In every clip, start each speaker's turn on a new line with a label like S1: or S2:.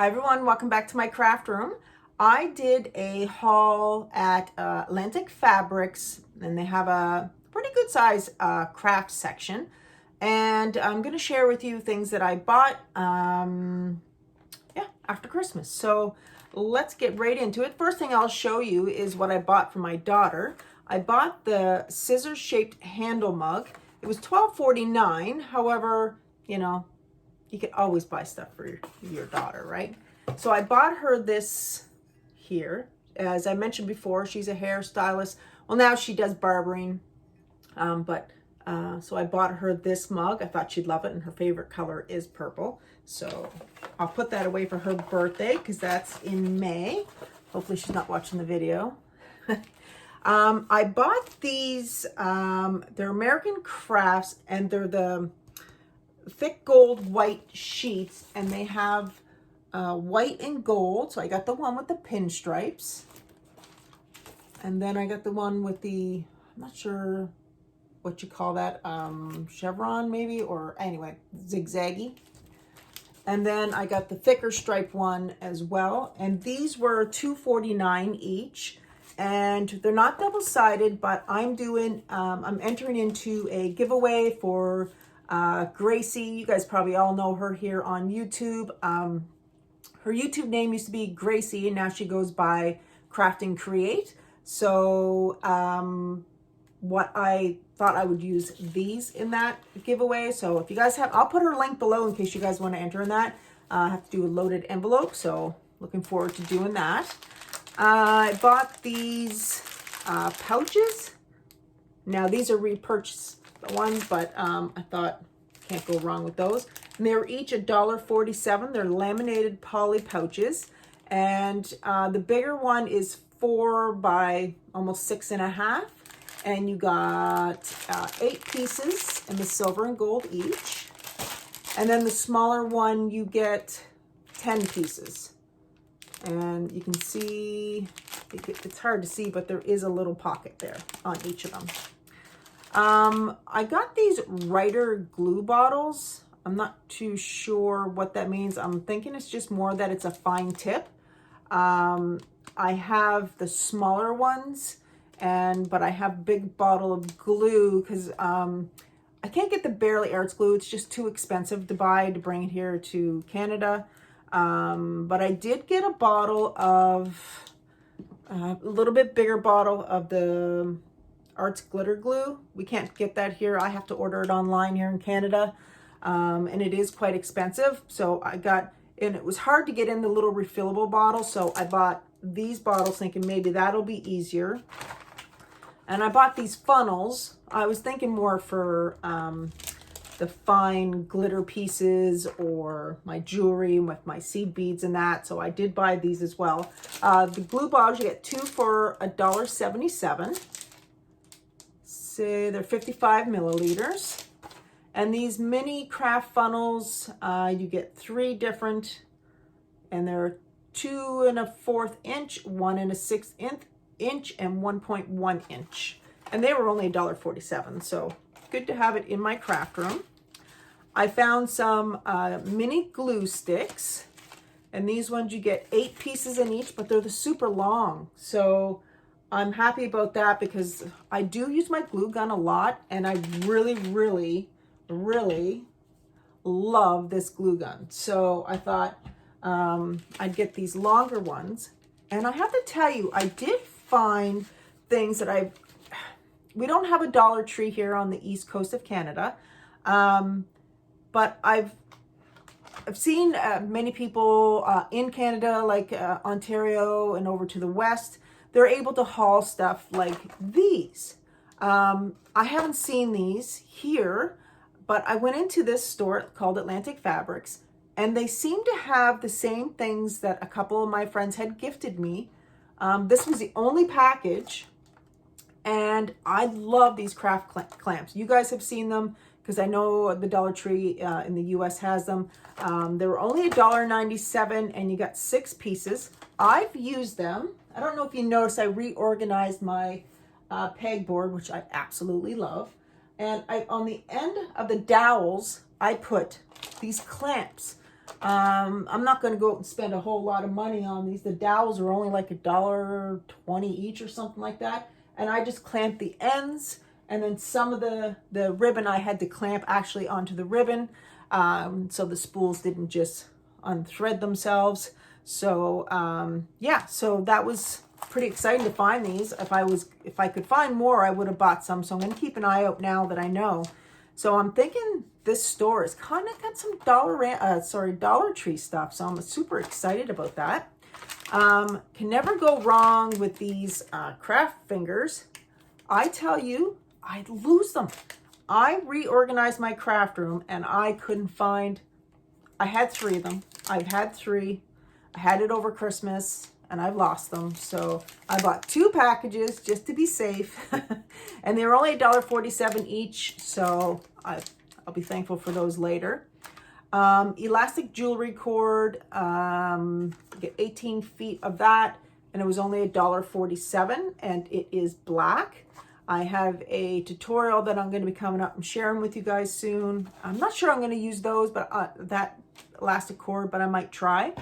S1: Hi everyone, welcome back to my craft room. I did a haul at Atlantic Fabrics, and they have a pretty good size craft section. And I'm going to share with you things that I bought after Christmas. So let's get right into it. First thing I'll show you is what I bought for my daughter. I bought the scissors shaped handle mug. It was $12.49. However, you know, you can always buy stuff for your daughter, right? So I bought her this here. As I mentioned before, she's a hairstylist. Well, now she does barbering. So I bought her this mug. I thought she'd love it, and her favorite color is purple. So I'll put that away for her birthday because that's in May. Hopefully she's not watching the video. I bought these, they're American Crafts, and they're the thick gold white sheets, and they have white and gold. So I got the one with the pinstripes, and then I got the one with the, I'm not sure what you call that, chevron maybe, or anyway, zigzaggy. And then I got the thicker stripe one as well, and these were $2.49 each. And they're not double-sided, but I'm doing, I'm entering into a giveaway for Gracie. You guys probably all know her here on YouTube. Her YouTube name used to be Gracie, and now she goes by Craft and Create. So what I thought I would use these in that giveaway. So if you guys have, I'll put her link below in case you guys want to enter in that. I have to do a loaded envelope, so looking forward to doing that. I bought these pouches. Now these are repurchased ones, but I thought can't go wrong with those. And they were each $1.47. They're laminated poly pouches, and the bigger one is 4 by almost 6.5, and you got 8 pieces in the silver and gold each. And then the smaller one you get 10 pieces. And you can see, it's hard to see, but there is a little pocket there on each of them. I got these writer glue bottles. I'm not too sure what that means. I'm thinking it's just more that it's a fine tip. I have the smaller ones, but I have a big bottle of glue because I can't get the Barely Arts glue. It's just too expensive to buy to bring it here to Canada. But I did get a bottle of, a little bit bigger bottle of the Arts glitter glue. We can't get that here. I have to order it online here in Canada. And it is quite expensive. So I got, and it was hard to get in the little refillable bottle. So I bought these bottles thinking maybe that'll be easier. And I bought these funnels. I was thinking more for, the fine glitter pieces or my jewelry with my seed beads and that. So I did buy these as well. The glue bottles, you get 2 for $1.77. Say they're 55 milliliters. And these mini craft funnels, you get 3 different, and they're 2 1/4 inch, 1 1/6 inch, and 1.1 inch. And they were only $1.47. So good to have it in my craft room. I found some mini glue sticks, and these ones you get 8 pieces in each, but they're the super long. So I'm happy about that because I do use my glue gun a lot, and I really, really, really love this glue gun. So I thought I'd get these longer ones. And I have to tell you, I did find things that we don't have a Dollar Tree here on the east coast of Canada. But I've seen many people in Canada, like Ontario and over to the west, they're able to haul stuff like these. I haven't seen these here, but I went into this store called Atlantic Fabrics, and they seem to have the same things that a couple of my friends had gifted me. This was the only package, and I love these craft clamps. You guys have seen them, because I know the Dollar Tree in the US has them. They were only $1.97, and you got 6 pieces. I've used them. I don't know if you noticed, I reorganized my pegboard, which I absolutely love. And on the end of the dowels, I put these clamps. I'm not going to go out and spend a whole lot of money on these. The dowels are only like $1.20 each or something like that. And I just clamped the ends, and then some of the ribbon I had to clamp actually onto the ribbon, so the spools didn't just unthread themselves. So yeah, so that was pretty exciting to find these. If I could find more, I would have bought some. So I'm going to keep an eye out now that I know. So I'm thinking this store has kind of got some Dollar Tree stuff. So I'm super excited about that. Can never go wrong with these craft fingers. I tell you, I lose them. I reorganized my craft room and I couldn't find, I had 3 of them. I've had 3. I had it over Christmas and I've lost them. So I bought 2 packages just to be safe. And they were only $1.47 each. So I'll be thankful for those later. Elastic jewelry cord, get 18 feet of that. And it was only $1.47 and it is black. I have a tutorial that I'm going to be coming up and sharing with you guys soon. I'm not sure I'm going to use those, but that elastic cord, but I might try.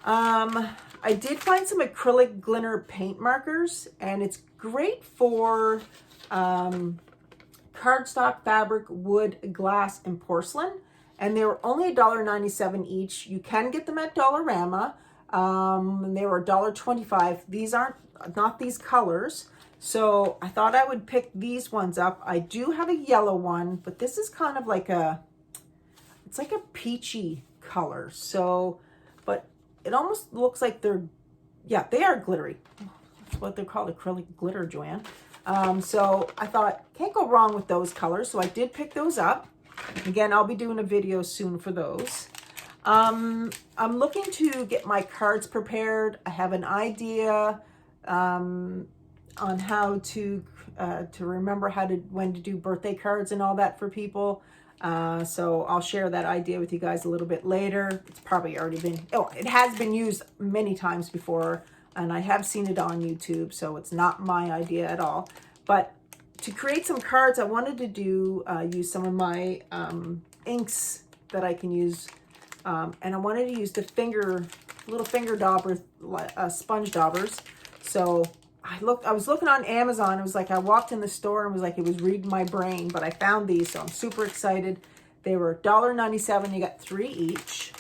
S1: I did find some acrylic glitter paint markers, and it's great for cardstock, fabric, wood, glass, and porcelain. And they were only $1.97 each. You can get them at Dollarama. And they were $1.25. These aren't not these colors. So I thought I would pick these ones up. I do have a yellow one, but this is kind of like it's like a peachy color. So, but it almost looks like yeah, they are glittery. That's what they're called, acrylic glitter, Joanne. So I thought, can't go wrong with those colors. So I did pick those up. Again, I'll be doing a video soon for those. I'm looking to get my cards prepared. I have an idea on how to remember when to do birthday cards and all that for people. So I'll share that idea with you guys a little bit later. It's probably already it has been used many times before, and I have seen it on YouTube, so it's not my idea at all. But to create some cards, I wanted to use some of my inks that I can use, and I wanted to use the little finger dauber, sponge daubers. So I was looking on Amazon. It was like I walked in the store and it was like it was reading my brain, but I found these, so I'm super excited. They were $1.97. You got 3 each.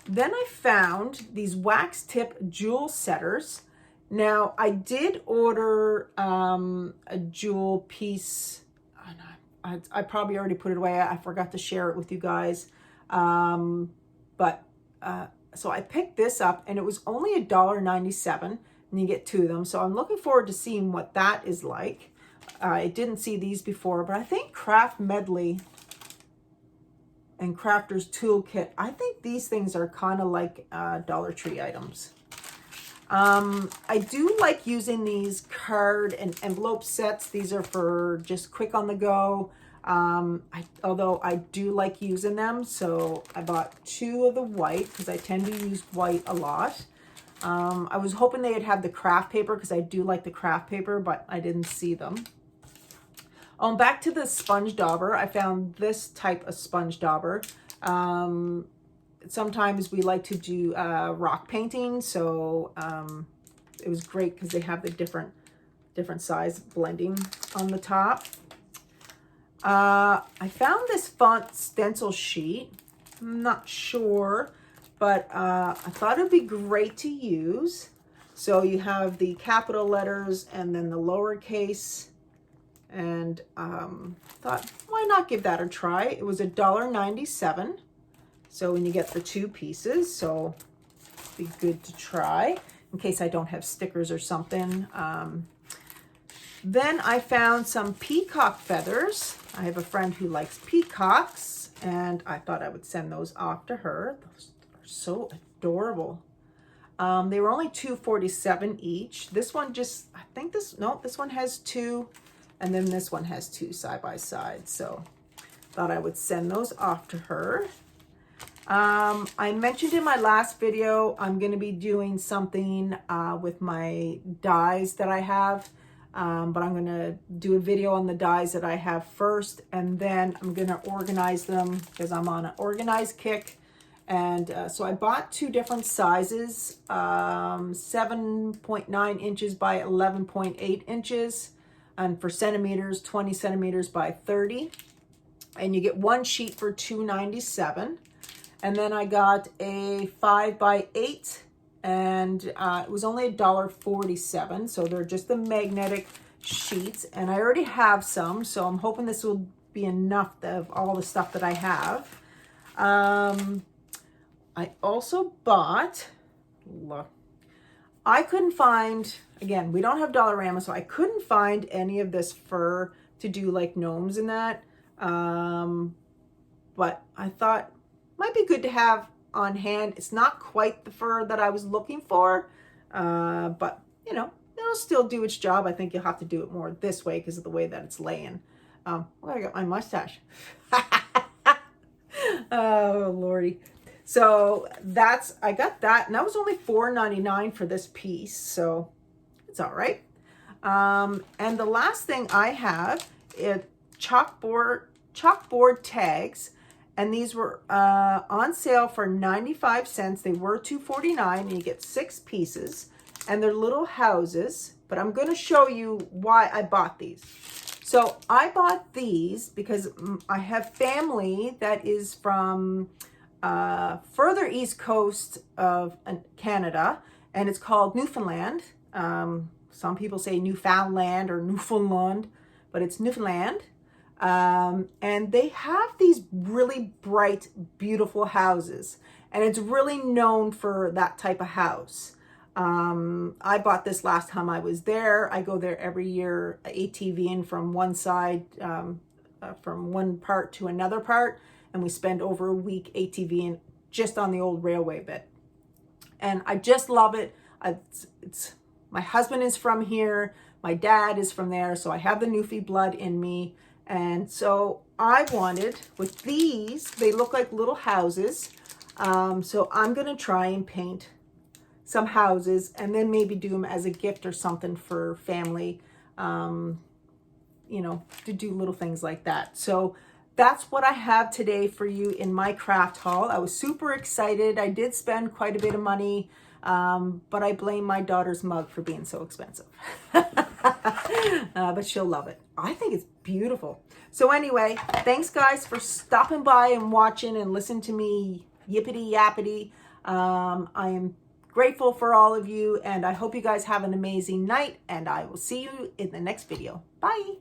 S1: Then I found these wax tip jewel setters. Now I did order a jewel piece. I probably already put it away. I forgot to share it with you guys. So I picked this up and it was only $1.97. And you get 2 of them. So I'm looking forward to seeing what that is like. I didn't see these before, but I think Craft Medley and Crafter's Toolkit, I think these things are kind of like Dollar Tree items. I do like using these card and envelope sets. These are for just quick on the go. Although I do like using them. So I bought 2 of the white because I tend to use white a lot. I was hoping they'd have the craft paper because I do like the craft paper, but I didn't see them. Back to the sponge dauber. I found this type of sponge dauber. Sometimes we like to do rock painting, so it was great because they have the different size blending on the top. I found this font stencil sheet. I'm not sure, but I thought it'd be great to use. So you have the capital letters and then the lowercase, and thought, why not give that a try? It was $1.97. So when you get the 2 pieces, so it'd be good to try in case I don't have stickers or something. Then I found some peacock feathers. I have a friend who likes peacocks, and I thought I would send those off to her. Those are so adorable. They were only $2.47 each. This one this one has 2, and then this one has 2 side by side. So thought I would send those off to her. I mentioned in my last video, I'm going to be doing something with my dies that I have. But I'm going to do a video on the dies that I have first, and then I'm going to organize them because I'm on an organized kick. And so I bought 2 different sizes, 7.9 inches by 11.8 inches, and for centimeters, 20 centimeters by 30. And you get 1 sheet for $2.97. And then I got a 5 by 8, and it was only $1.47. So they're just the magnetic sheets, and I already have some, so I'm hoping this will be enough of all the stuff that I have. I also bought, look, I couldn't find, again, we don't have Dollarama, so I couldn't find any of this fur to do like gnomes and that. But I thought might be good to have on hand. It's not quite the fur that I was looking for, but you know, it'll still do its job. I think you'll have to do it more this way because of the way that it's laying. Well, I got my mustache. Oh, Lordy. So I got that, and that was only $4.99 for this piece, so it's all right. And the last thing I have is chalkboard tags, and these were on sale for 95 cents. They were $2.49, and you get 6 pieces, and they're little houses, but I'm going to show you why I bought these. So I bought these because I have family that is from further east coast of Canada, and it's called Newfoundland. Some people say Newfoundland or Newfoundland, but it's Newfoundland. And they have these really bright, beautiful houses, and it's really known for that type of house. I bought this last time I was there. I go there every year, ATVing from one side, from one part to another part, and we spend over a week ATVing just on the old railway bit. And I just love it. My husband is from here. My dad is from there, so I have the Newfie blood in me. And so I wanted, with these, they look like little houses. So I'm going to try and paint some houses and then maybe do them as a gift or something for family, you know, to do little things like that. So that's what I have today for you in my craft haul. I was super excited. I did spend quite a bit of money, but I blame my daughter's mug for being so expensive. But she'll love it. I think it's beautiful. So anyway, thanks guys for stopping by and watching and listening to me yippity yappity. I am grateful for all of you, and I hope you guys have an amazing night, and I will see you in the next video. Bye.